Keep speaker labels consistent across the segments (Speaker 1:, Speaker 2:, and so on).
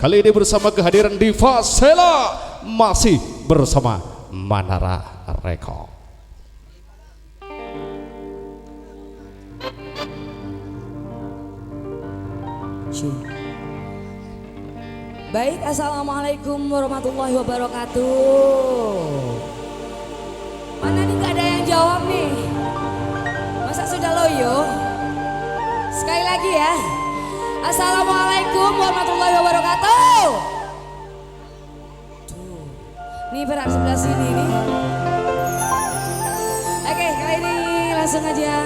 Speaker 1: Kali ini bersama kehadiran Diva Sela, masih bersama Manara Record.
Speaker 2: Baik, assalamualaikum warahmatullahi wabarakatuh. Mana nih gak ada yang jawab nih? Masa sudah loyo? Sekali lagi ya. Assalamualaikum warahmatullahi wabarakatuh. Tuh, nih berat sebelah sini nih. Oke, kali ini langsung aja.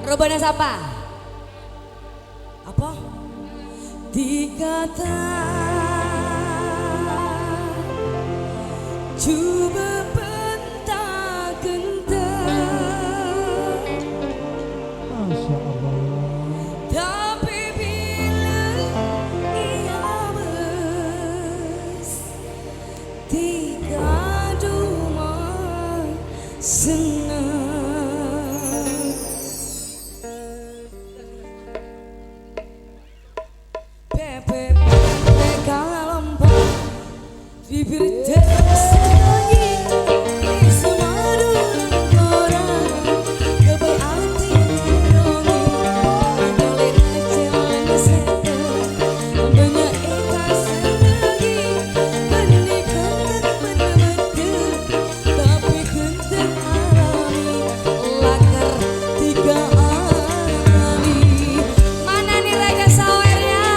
Speaker 2: Robana siapa? Apa? Dikata coba bentak gentar, Masya Allah. Tapi bila ia bes tiga rumah senang. Bibir tersengi di semadu orang kebal hati rongi boleh jalan setan banyak ikhlas lagi benih kentek bener-bener tapi kentek alami lakar tiga alami. Mana nih raga sawernya?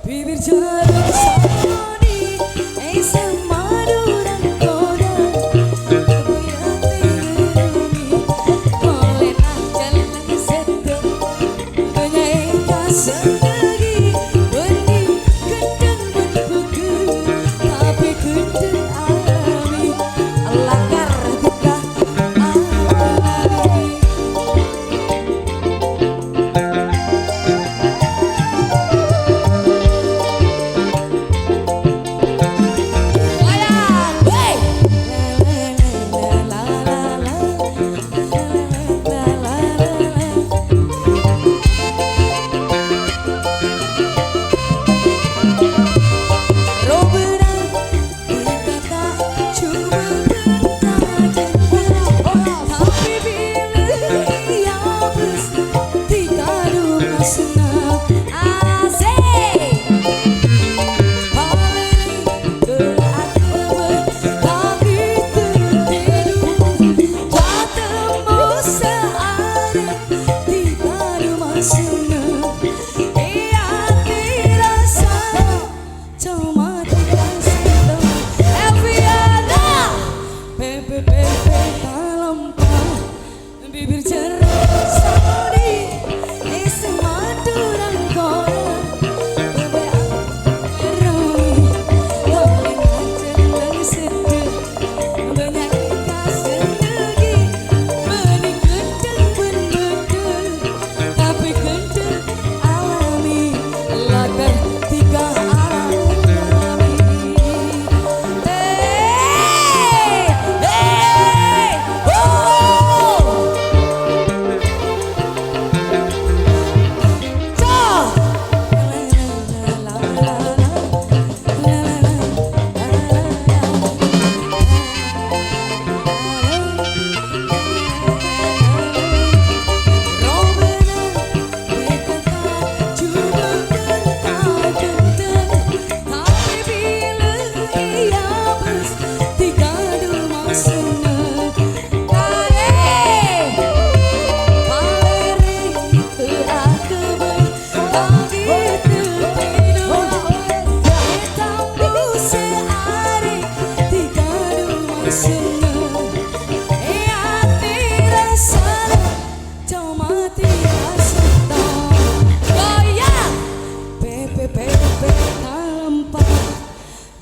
Speaker 2: Bibir jeruk sani, semadu dan koda, kebuyati gerumi, molenah jalan setu, banyak kasar lagi, benih gendeng berbuku, tapi gendeng alami, lakar buka alami.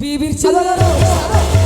Speaker 2: bibir cemburu.